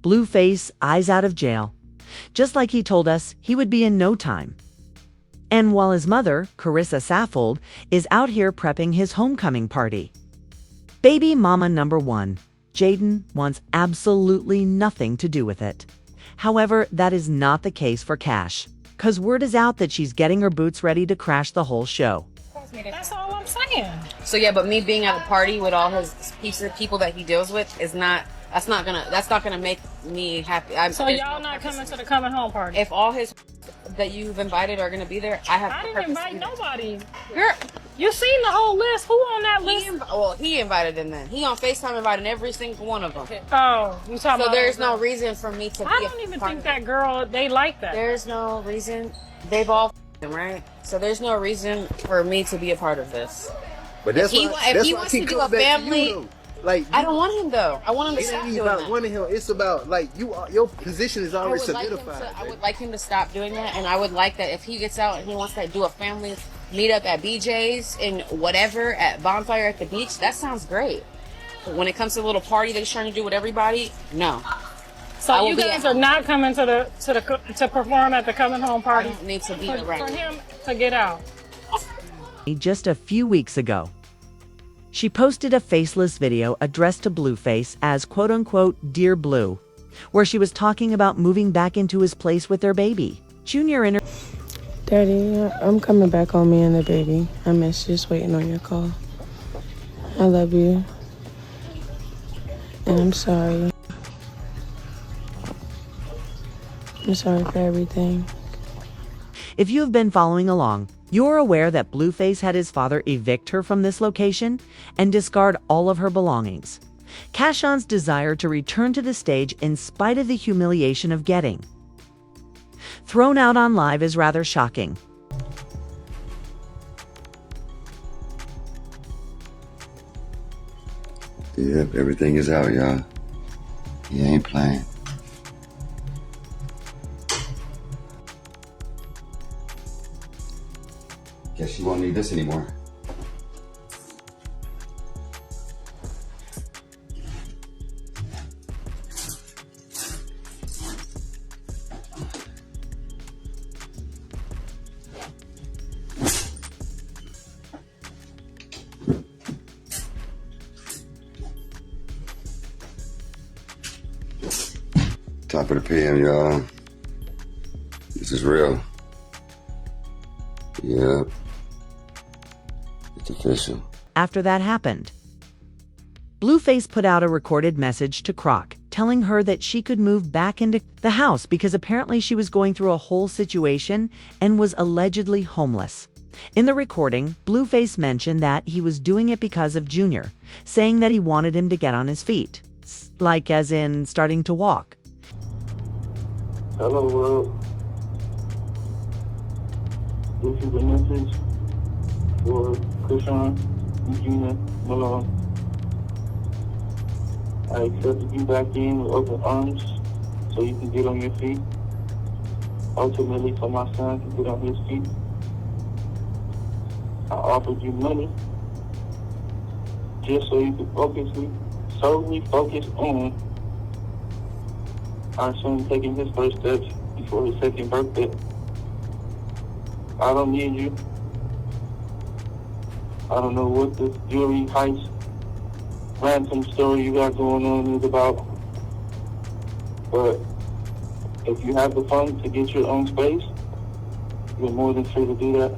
Blueface eyes out of jail, just like he told us he would be in no time. And while his mother, Carissa Saffold, is out here prepping his homecoming party. Baby mama number one, Jaidyn, wants absolutely nothing to do with it. However, that is not the case for Cash, cause word is out that she's getting her boots ready to crash the whole show. That's all I'm saying. So yeah, but me being at a party with all his people that he deals with is not. That's not gonna make me happy. So y'all not coming to the coming home party? If all his that you've invited are gonna be there, I didn't invite nobody. Girl, you seen the whole list? Who on that list? He invited them then. He on FaceTime invited every single one of them. Oh, you talking about? So there's no reason for me to. I don't even think that girl. They like that. There's no reason. They've all them, right? So there's no reason for me to be a part of this. But that's if he wants to do a family. Like, I don't want him though. I want him to stop doing that. Wanting him, it's about like your position is already solidified. I would like him to stop doing that, and I would like that if he gets out and he wants to do a family meetup at BJ's and whatever at Bonfire at the beach. That sounds great. But when it comes to a little party that he's trying to do with everybody, no. So you guys are not coming to perform at the coming home party. I don't need to be around for him to get out. Just a few weeks ago, she posted a faceless video addressed to Blueface as quote-unquote Dear Blue, where she was talking about moving back into his place with their baby. Junior in her... Daddy, I'm coming back on me and the baby. I miss just waiting on your call. I love you. And I'm sorry. I'm sorry for everything. If you have been following along, you're aware that Blueface had his father evict her from this location and discard all of her belongings. Chrisean's desire to return to the stage in spite of the humiliation of getting thrown out on live is rather shocking. Yep, everything is out, y'all. He ain't playing. Guess you won't need this anymore. Top of the PM, y'all. This is real. Yep. It's official. After that happened, Blueface put out a recorded message to Croc, telling her that she could move back into the house because apparently she was going through a whole situation and was allegedly homeless. In the recording, Blueface mentioned that he was doing it because of Junior, saying that he wanted him to get on his feet, like as in starting to walk. Hello world. This is a message for Chrisean, Eugenia, Malone. I accepted you back in with open arms so you can get on your feet. Ultimately, so my son can get on his feet. I offered you money just so you could solely focus on our son taking his first steps before his second birthday. I don't need you. I don't know what this jewelry heist ransom story you got going on is about, but if you have the funds to get your own space, you're more than free to do that.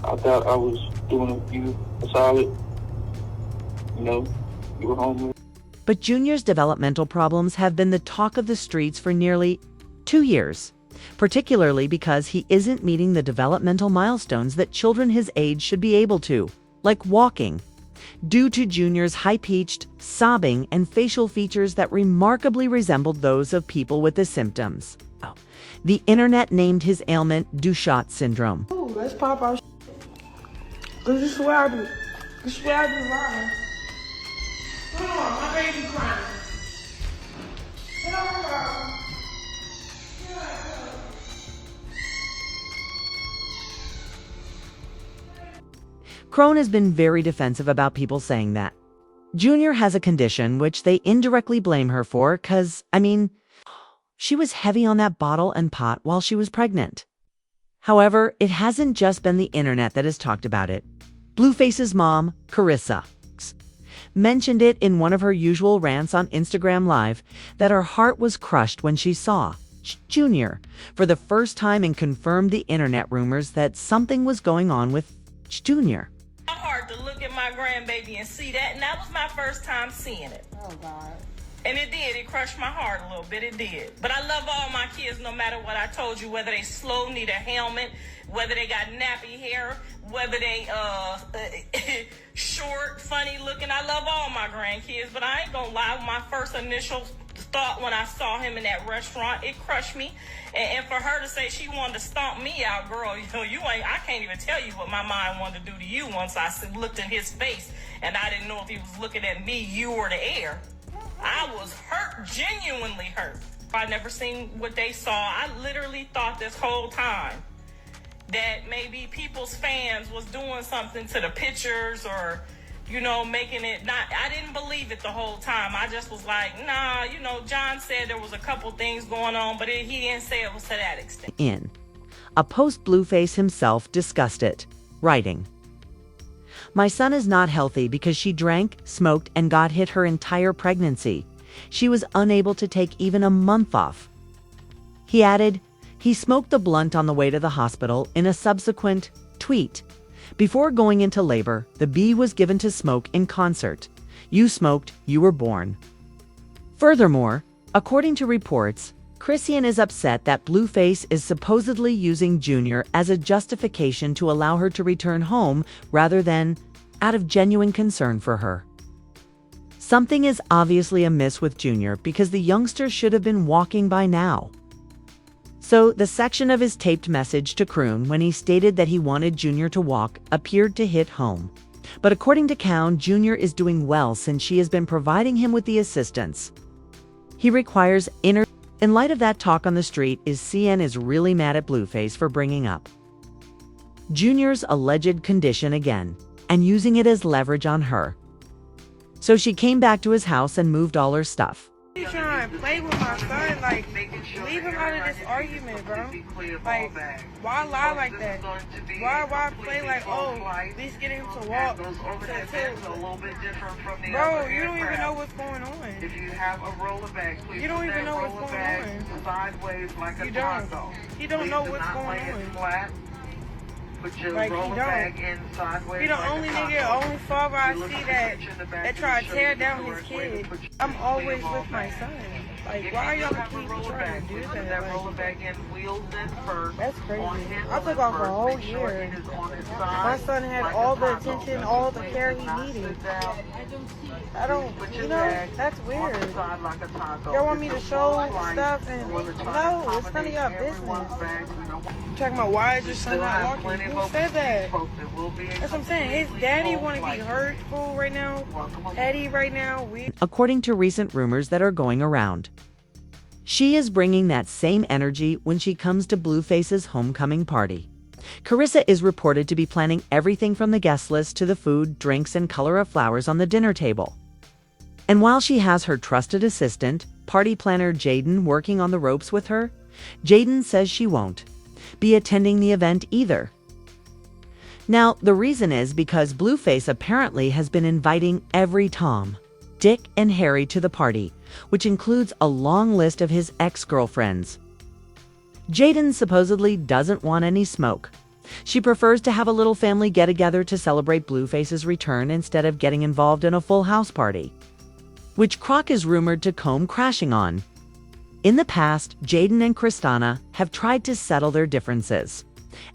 I thought I was doing you a solid. You know, you were homeless. But Junior's developmental problems have been the talk of the streets for nearly 2 years, particularly because he isn't meeting the developmental milestones that children his age should be able to, like walking, due to Junior's high-pitched, sobbing, and facial features that remarkably resembled those of people with the symptoms. The internet named his ailment Duchat syndrome. Ooh, let's pop our Cause you swear I do. You swear I do lying. Come on, my baby crying. Crone has been very defensive about people saying that. Junior has a condition which they indirectly blame her for because, she was heavy on that bottle and pot while she was pregnant. However, it hasn't just been the internet that has talked about it. Blueface's mom, Carissa, mentioned it in one of her usual rants on Instagram Live that her heart was crushed when she saw Junior for the first time and confirmed the internet rumors that something was going on with Junior. Hard to look at my grandbaby and see that, and that was my first time seeing it. Oh, God. And it crushed my heart a little bit, it did. But I love all my kids no matter what I told you, whether they slow, need a helmet, whether they got nappy hair, whether they short, funny looking. I love all my grandkids, but I ain't gonna lie, my first initial thought when I saw him in that restaurant, it crushed me. And for her to say she wanted to stomp me out, girl, I can't even tell you what my mind wanted to do to you once I looked in his face and I didn't know if he was looking at me, you, or the air. I was hurt, genuinely hurt. I never seen what they saw. I literally thought this whole time that maybe people's fans was doing something to the pictures or, making it not. I didn't believe it the whole time. I just was like, nah, John said there was a couple things going on, but he didn't say it was to that extent. In a post, Blueface himself discussed it, writing, "My son is not healthy because she drank, smoked, and got hit her entire pregnancy. She was unable to take even a month off." He added, he smoked the blunt on the way to the hospital in a subsequent tweet. "Before going into labor, the bee was given to smoke in concert. You smoked, you were born." Furthermore, according to reports, Chrisean is upset that Blueface is supposedly using Junior as a justification to allow her to return home rather than out of genuine concern for her. Something is obviously amiss with Junior because the youngster should have been walking by now. So the section of his taped message to Croon when he stated that he wanted Junior to walk appeared to hit home. But according to Cown, Junior is doing well since she has been providing him with the assistance he requires. In light of that talk on the street, CN is really mad at Blueface for bringing up Junior's alleged condition again and using it as leverage on her. So she came back to his house and moved all her stuff. He's trying to play with my son, leave him out of this argument, bro. Why lie like that? Why play like, at least get him to walk to the table? Bro, you don't even know what's going on. If you have a roller bag, please you don't even know what's going on. Sideways like a you taco. You don't know what's going on. Flat. Put your roller bag in sideways. He the only nigga, only father I see that try to tear down his kid. I'm always with my son. Why y'all keep trying to do that? Roller bag in wheels in first. That's crazy. I took off a whole year. My son had all the attention, all the care he needed. I don't, that's weird. Y'all want me to show stuff and, no, it's none of y'all business. Talking about why is your son not walking? Who said that? That's what I'm saying. His daddy want to be hurtful right now. Eddie right now. According to recent rumors that are going around, she is bringing that same energy when she comes to Blueface's homecoming party. Carissa is reported to be planning everything from the guest list to the food, drinks, and color of flowers on the dinner table. And while she has her trusted assistant, party planner Jaidyn, working on the ropes with her, Jaidyn says she won't be attending the event either. Now, the reason is because Blueface apparently has been inviting every Tom, Dick, and Harry to the party, which includes a long list of his ex-girlfriends. Jaidyn supposedly doesn't want any smoke. She prefers to have a little family get-together to celebrate Blueface's return instead of getting involved in a full house party, which Croc is rumored to come crashing on. In the past, Jaidyn and Chrisean have tried to settle their differences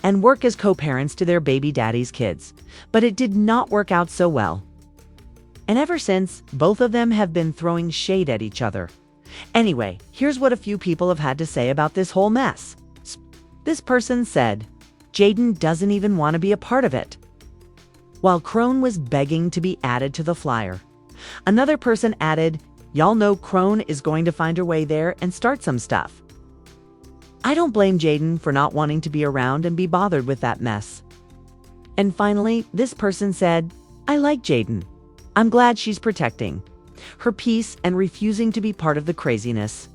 and work as co-parents to their baby daddy's kids, but it did not work out so well. And ever since, both of them have been throwing shade at each other. Anyway, here's what a few people have had to say about this whole mess. This person said, Jaidyn doesn't even want to be a part of it, while Crone was begging to be added to the flyer. Another person added, y'all know Crone is going to find her way there and start some stuff. I don't blame Jaidyn for not wanting to be around and be bothered with that mess. And finally, this person said, I like Jaidyn. I'm glad she's protecting her peace and refusing to be part of the craziness.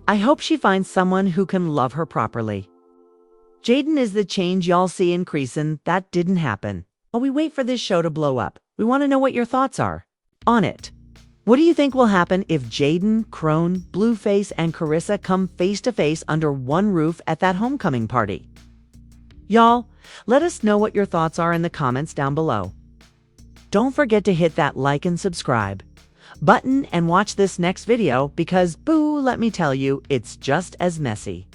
I hope she finds someone who can love her properly. Jaidyn is the change y'all see in Chrisean. That didn't happen. While we wait for this show to blow up, we want to know what your thoughts are on it. What do you think will happen if Jaidyn, Crone, Blueface, and Carissa come face to face under one roof at that homecoming party? Y'all, let us know what your thoughts are in the comments down below. Don't forget to hit that like and subscribe button and watch this next video because, boo, let me tell you, it's just as messy.